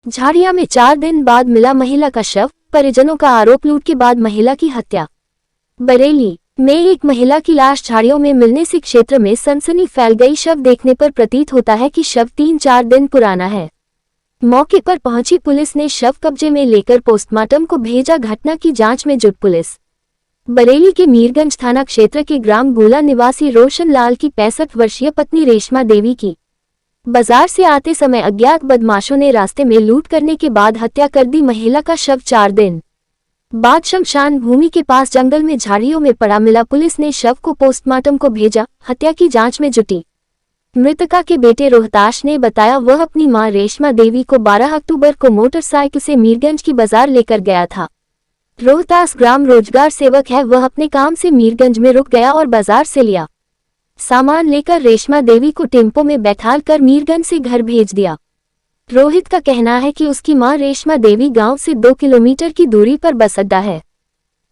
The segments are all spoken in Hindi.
झाड़िया में 4 दिन बाद मिला महिला का शव, परिजनों का आरोप लूट के बाद महिला की हत्या। बरेली में एक महिला की लाश झाड़ियों में मिलने से क्षेत्र में सनसनी फैल गई। शव देखने पर प्रतीत होता है कि शव 3-4 दिन पुराना है। मौके पर पहुंची पुलिस ने शव कब्जे में लेकर पोस्टमार्टम को भेजा। घटना की जांच में जुट पुलिस। बरेली के मीरगंज थाना क्षेत्र के ग्राम गोला निवासी रोशन लाल की 65 वर्षीय पत्नी रेशमा देवी की बाजार से आते समय अज्ञात बदमाशों ने रास्ते में लूट करने के बाद हत्या कर दी। महिला का शव 4 दिन बाद शमशान भूमि के पास जंगल में झाड़ियों में पड़ा मिला। पुलिस ने शव को पोस्टमार्टम को भेजा। हत्या की जांच में जुटी। मृतका के बेटे रोहताश ने बताया वह अपनी मां रेशमा देवी को 12 अक्टूबर को मोटरसाइकिल से मीरगंज की बाजार लेकर गया था। रोहतास ग्राम रोजगार सेवक है। वह अपने काम से मीरगंज में रुक गया और बाजार से लिया सामान लेकर रेशमा देवी को टेम्पो में बैठाल कर मीरगंज से घर भेज दिया। रोहित का कहना है कि उसकी मां रेशमा देवी गांव से 2 किलोमीटर की दूरी पर बस अड्डा है,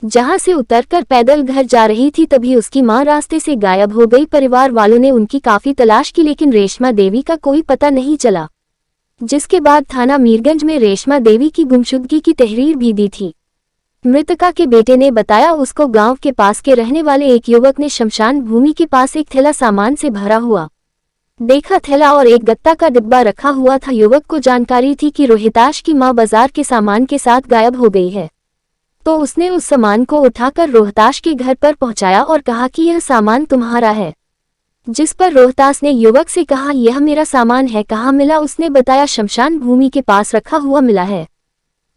जहां से उतरकर पैदल घर जा रही थी, तभी उसकी मां रास्ते से गायब हो गई। परिवार वालों ने उनकी काफी तलाश की लेकिन रेशमा देवी का कोई पता नहीं चला, जिसके बाद थाना मीरगंज में रेशमा देवी की गुमशुदगी की तहरीर भी दी थी। मृतका के बेटे ने बताया उसको गांव के पास के रहने वाले एक युवक ने शमशान भूमि के पास एक थैला सामान से भरा हुआ देखा। थैला और एक गत्ता का डिब्बा रखा हुआ था। युवक को जानकारी थी कि रोहिताश की मां बाजार के सामान के साथ गायब हो गई है, तो उसने उस सामान को उठाकर रोहताश के घर पर पहुंचाया और कहा कि यह सामान तुम्हारा है, जिस पर रोहताश ने युवक से कहा यह मेरा सामान है, कहाँ मिला। उसने बताया शमशान भूमि के पास रखा हुआ मिला है,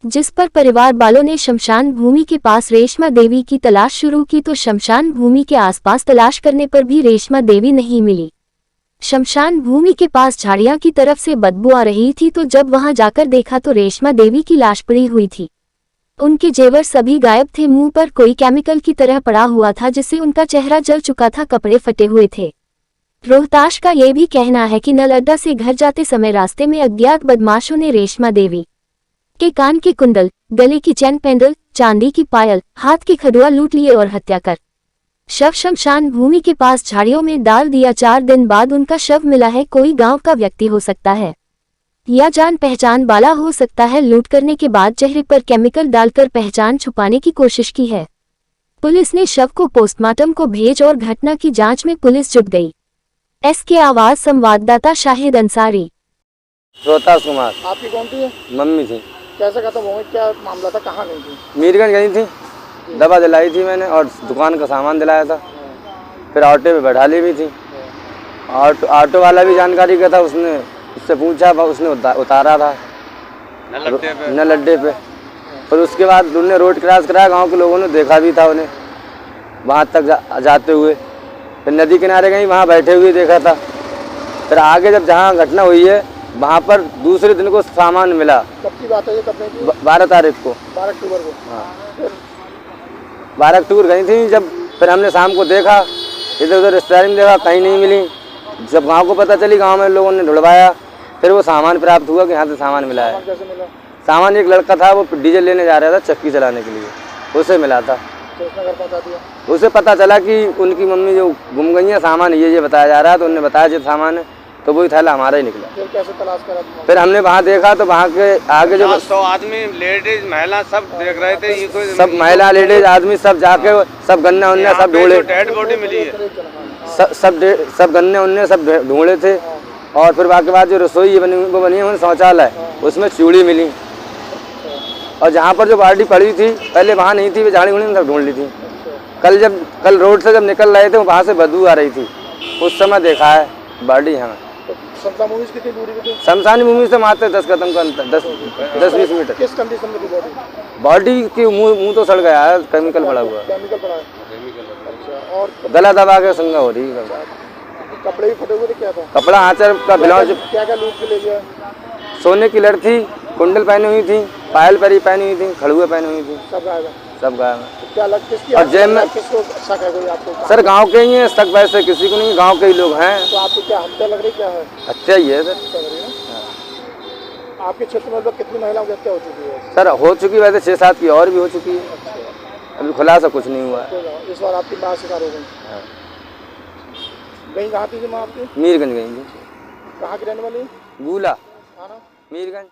जिस पर परिवार वालों ने शमशान भूमि के पास रेशमा देवी की तलाश शुरू की तो शमशान भूमि के आसपास तलाश करने पर भी रेशमा देवी नहीं मिली। शमशान भूमि के पास झाड़ियां की तरफ से बदबू आ रही थी, तो जब वहां जाकर देखा तो रेशमा देवी की लाश पड़ी हुई थी। उनके जेवर सभी गायब थे। मुंह पर कोई केमिकल की तरह पड़ा हुआ था, जिससे उनका चेहरा जल चुका था। कपड़े फटे हुए थे। रोहताश का यह भी कहना है कि नल अड्डा से घर जाते समय रास्ते में अज्ञात बदमाशों ने रेशमा देवी के कान के कुंडल, गले की चैन पेंडल, चांदी की पायल, हाथ के खदुआ लूट लिए और हत्या कर शव शमशान भूमि के पास झाड़ियों में डाल दिया। 4 दिन बाद उनका शव मिला है। कोई गांव का व्यक्ति हो सकता है या जान पहचान वाला हो सकता है। लूट करने के बाद चेहरे पर केमिकल डालकर पहचान छुपाने की कोशिश की है। पुलिस ने शव को पोस्टमार्टम को भेज और घटना की जांच में पुलिस जुट गई। SK आवाज संवाददाता शाहिद अंसारी। रोहतास कुमार। आपकी कौन थी? मम्मी थी। कैसे खत्म हो गई? क्या मामला था? कहाँ गई थी? मीरगंज गई थी, दवा दिलाई थी मैंने और दुकान का सामान दिलाया था। फिर ऑटो पे बैठा ली भी थी। ऑटो वाला भी जानकारी का था, उसने उससे पूछा, उसने उतारा था न लड्डे पे। फिर उसके बाद उन्होंने रोड क्रॉस कराया। गांव के लोगों ने देखा भी था उन्हें वहाँ तक जाते हुए। फिर नदी किनारे गई, वहाँ बैठे हुए देखा था। फिर आगे जब जहाँ घटना हुई है वहाँ पर दूसरे दिन को सामान मिला। कब की बात है ये? कब गई थी? 12 तारीख को। 12 अक्टूबर को। हाँ, 12 अक्टूबर गई थी। जब फिर हमने शाम को देखा, इधर उधर रिश्तेदारी में देखा, कहीं नहीं मिली। जब गांव को पता चली, गांव में लोगों ने ढुलवाया, फिर वो सामान प्राप्त हुआ कि यहाँ से सामान मिला है। कैसे मिला? सामान एक लड़का था, वो डीजल लेने जा रहा था चक्की चलाने के लिए, उसे मिला था। तो उसने घर पहुंचा दिया? उसे पता चला कि उनकी मम्मी जो गुम गई है, सामान ये बताया जा रहा है, तो उन्होंने बताया जो सामान है, तो वही थैला हमारा ही निकला। फिर कैसे तलाश करा? फिर हमने वहाँ देखा तो वहाँ के आगे जो 100 आदमी, लेडीज, महिला सब देख रहे थे। ये कोई सब महिला लेडीज आदमी सब जाके सब गन्ने उन्ने सब ढूंढे। डेड बॉडी मिली है, सब गन्ने उन्ने सब ढूंढे थे। और फिर बाकी बाद जो रसोई बनी वो बनी है शौचालय, उसमें चूड़ी मिली। और जहाँ पर जो बाल्टी पड़ी थी पहले वहाँ नहीं थी, वो झाड़ी उड़ी सब ढूंढ ली थी। कल रोड से जब निकल रहे थे वहाँ से बदबू आ रही थी, उस समय देखा है बाल्टी यहाँ। शमशान भूमि कितनी दूरी पे थी? शमशान भूमि से मात्र 10 कदम का अंतर, 10-20 मीटर। किस कंडीशन में थी बॉडी? बॉडी की मुंह तो सड़ गया है, केमिकल पड़ा हुआ है। केमिकल पड़ा है। अच्छा, और गला दबा के संगा हो रही है। कपड़े भी फटे हुए थे? क्या था? कपड़ा आंचल का ब्लाउज, क्या क्या लूट के ले गया? सोने की लड़ थी, कुंडल पहनी हुई थी, पायल परी पहनी हुई थी, खड़ुए पहनी हुई थी, सब गायब है। सब गायब है। तो क्या किसकी? और जेब में किसको शक है? कोई आपको? सर गांव के ही हैं, शक वैसे किसी को नहीं, गांव के ही लोग हैं। तो आपको क्या हत्या लग रही? क्या है? हत्या ही है सर। हत्या लग रही है। आपके क्षेत्र में मतलब कितनी महिलाओं की हत्या हो चुकी है? सर हो चुकी, वैसे 6-7 की और भी हो चुकी है। अभी खुलासा कुछ नहीं हुआ है। तो इस बार आपकी माँ शिकार हो गई? गई कहाँ थी माँ आपकी? मीरगंज गई थी। कहाँ की रहने वाली? गूला, हाँ ना? मीरगंज।